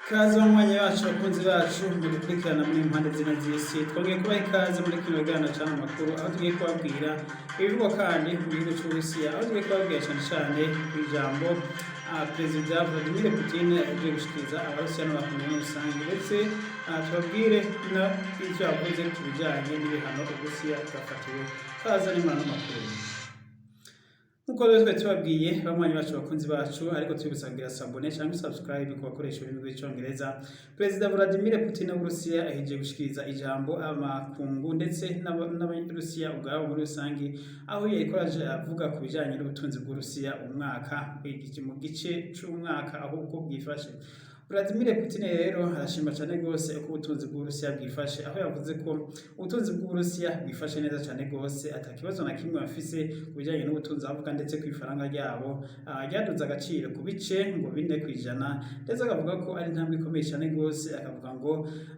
Kaze banywanyi bacu bakunzi bacu mudukurikirana muri impande zino z'isi twongeye kubaha ikaze muri kino kiganiro c'ano makuru aho tugiye kubabwira ibivugwa kandi mu gihugu c'Uburusiya aho tugiye kubabwira cane cane kw'ijambo Perezida Vladimir Putin agiye gushikiriza Abarusiya n'abakunzi muri rusange ndetse tubabwire n'ivyo yavuze ku bijanye n'ibihano Uburusiya bwafatiwe. Kaze n'imana makuru. Nkuko rero twari tubabwiye banywanyi bacu bakunzi bacu ariko tubibutsa sabone cyangwa subscribe ku bakoresha ururimi rw'icongereza. Perezida Vladimir Putin w'Uburusiya ahejeje gushikiriza ijambo amakungu ndetse n'abanyarusiya ubwabo muri rusange aho yariko avuga ku bijanye n'ubutunzi bw'Uburusiya umwaka mu gice c'umwaka aho uko bwifashe. Vladimir Putin rero arashima cyane gose uko ubutunzi bw'Uburusiya bwifashe aho yavuze ko ubutunzi bw'Uburusiya bwifashe neza cyane gose atakibazo na kimwe bafise kubijanye n'ubutunzi avuga ndetse kw'ifaranga ryabo ryaduze agaciro ku bice ngo 4% ndetse akavuga ko ari intambwe ikomeye cyane gose akavuga ngo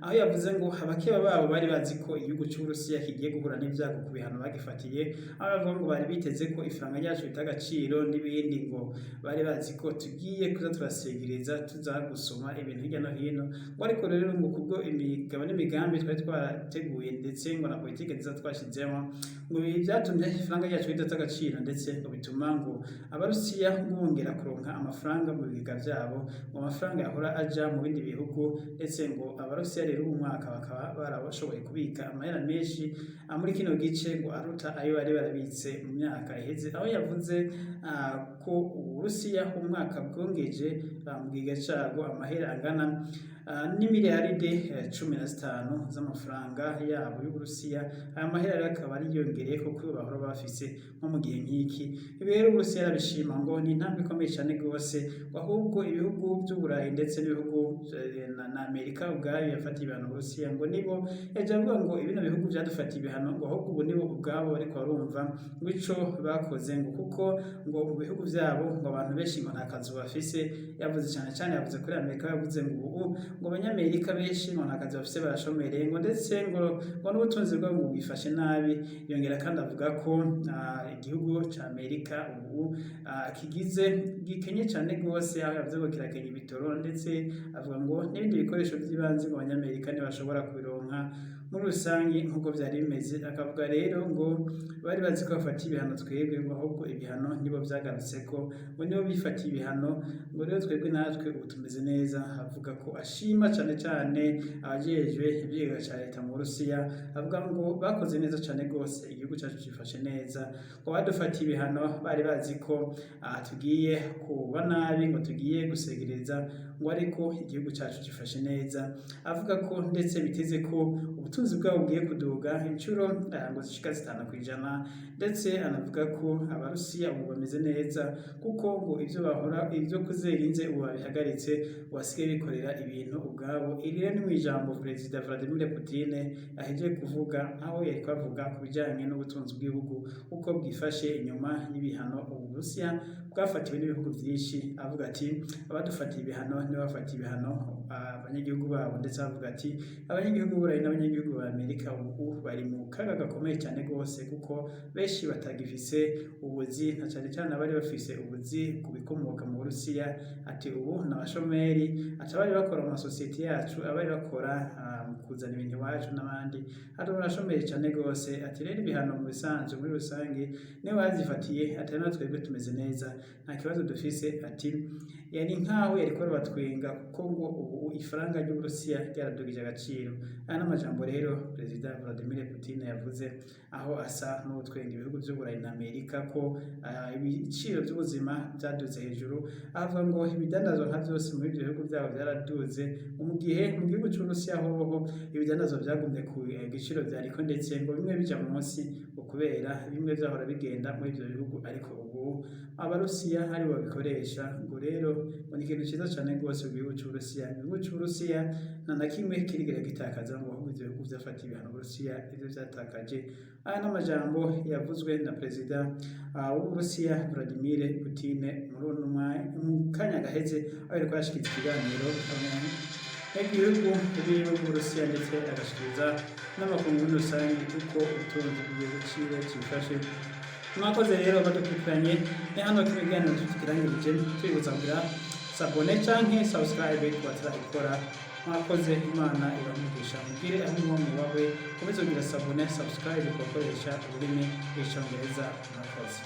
aho yavuze ngo abakeba babo bari bazi ko igihugu c'Uburusiya kigiye guhura n'ivyago ku bihano bagifatiye aho bavuga ngo bari biteze ko ifaranga ryacu bitagaciro n'ibindi ngo bari bazi ko tugiye kuza turasegereza tuzagusoma ibintu hirya no hino ngo ariko rero ngo kubwo imigabo n'imigambi twari twateguye ndetse ngo na politike nziza twashizemo ngo byatumye ifaranga ryacu ridata agaciro ndetse ngo bituma ngo Abarusiya bongera kuronka amafaranga mu biga vyabo ngo amafaranga yahora aja mu bindi bihugu ndetse ngo Abarusiya rero uyu mwaka bakaba barabashoboye kubika amahera menshi muri kino gice ngo aruta ayo bari barabitse mu myaka iheze aho yavuze ko Uburusiya umwaka bwongeje mu giga cago amahera angana n'imiliyaride 15 z'amafaranga yabo y'Uburusiya. Aya mahera rero akaba ari yongereye kuko bahora bafise nko mu gihe nk'iki. Ibi rero Uburusiya arabishima ngo ni intambwe ikomeye cyane gose ahubwo ibihugu by'Uburayi ndetse n'ibihugu na Amerika ubwayo yafatiye ibihano Uburusiya ngo nibo yaje avuga ngo ibino bihugu byadufatiye ibihano ngo ahubwo ubu nibo ubwabo ariko barumva ngo ico bakoze ngo kuko ngo mu bihugu byabo ngo abantu benshi ngo nta kazi bafise. Yavuze cyane yavuze kuri Amerika yavuze ngo ubu ngo abanyamerika benshi ngo nta kazi bafise barashomereye ngo ndetse ngo n'ubutunzi bwabo ngo bwifashe nabi. Yongera kandi avuga ko igihugu c'Amerika ubu gikenye cyane gose aho yavuze ngo kirakenye ibitoro ndetse avuga ngo n'ibindi bikoresho by'ibanze ngo abanyamerika ntibashobora kubironka muri rusange nk'uko byari bimeze. Akavuga rero ngo bari bazi ko bafatiye ibihano twebwe ngo ahubwo ibihano nibo vyagarutse ko ngo nibo bifatiye ibihano ngo rero twebwe natwe ubu tumeze neza. Avuga ko ashima cyane abajejwe ivyigwa ca leta mu Burusiya avuga ngo bakoze neza cyane gose igihugu cyacu cifashe neza ngo badufatiye ibihano bari bazi ko tugiye kuba nabi ngo tugiye gusegereza ngo ariko igihugu cyacu gifashe neza. Avuga ko ndetse biteze ko ubutunzi bwabo bugiye kuduga incuro ngo zishika 5% ndetse anavuga ko Abarusiya ubu bameze neza kuko ngo ivyo bahora ivyo kuzerinze ubu babihagaritse wasigaye bikorera ibintu ubwabo. Iri rero ni mwijambo Perezida Vladimir Putin ahejeje kuvuga aho yari kwavuga ku bijanye n'ubutunzi bw'ibihugu uko bwifashe inyuma y'ibihano Uburusiya bwafatiwe n'ibihugu vyinshi. Avuga ati abadufatiye ibihano nibo bafatiye ibihano abanyagihugu babo ndetse avuga ati abanyagihugu b'Uburayi n'abanyagihugu ba Amerika ubu bari mu kaga gakomeye cyane gose kuko benshi batagifise ubuzi na cyane abari bafise ubuzi kubikomoka mu Burusiya. Ati ubu n'abashomeri bari bakora mu masosiyete yacu abari bakora kuzana ibintu iwacu n'abandi ari barashomeye cyane gose. Ati rero ibihano mu bisanzwe muri rusange nibo bazifatiye atari natwe twebwe tumeze neza nta kibazo dufise. Ati yari nkaho yariko batwenga kuko ngo ubu ifaranga ry'Uburusiya ryaradugije agaciro. Aya n'amajambo rero Perezida Vladimir Putin yavuze aho asa n'utwenga ibihugu by'Uburayi na Amerika ko ibiciro by'ubuzima byaduze hejuru. Avuga ngo ibidandazwa nka byose muri ibyo bihugu byabo byaraduze mu gihe mu gihugu c'Uburusiya hoho ibidandazwa byagumye ku giciro byariko ndetse ngo bimwe bija munsi kubera bimwe byahora bigenda muri ibyo bihugu ariko ubu Abarusiya ari bo babikoresha. Ngo rero ngo ni ikintu ciza cyane gose mu gihugu c'Uburusiya. Igihugu c'Uburusiya na kimwe kirigera gitakaza ngo ahubwo ibyo bihugu vyafatiye ibihano Uburusiya ivyo vyatakaje. Aya n'amajambo yavuzwe na Perezida w'Uburusiya Vladimir Putin mu kanya gaheze aho yariko yashikiriza ikiganiro n'igihugu Uburusiya ndetse agashikiriza n'amakungu muri rusange uko ubutunzi bw'igihugu ciwe cifashe. Mwakoze rero badukurikiranye hano ku biganiro tukirangirije twibutsa kugira sabone canke subscribe ku batarayikora. Mwakoze, Imana ibamugisha, mugire aho mubawe komeza kugira sabone subscribe kubakoresha ururimi rw'icongereza. Mwakoze.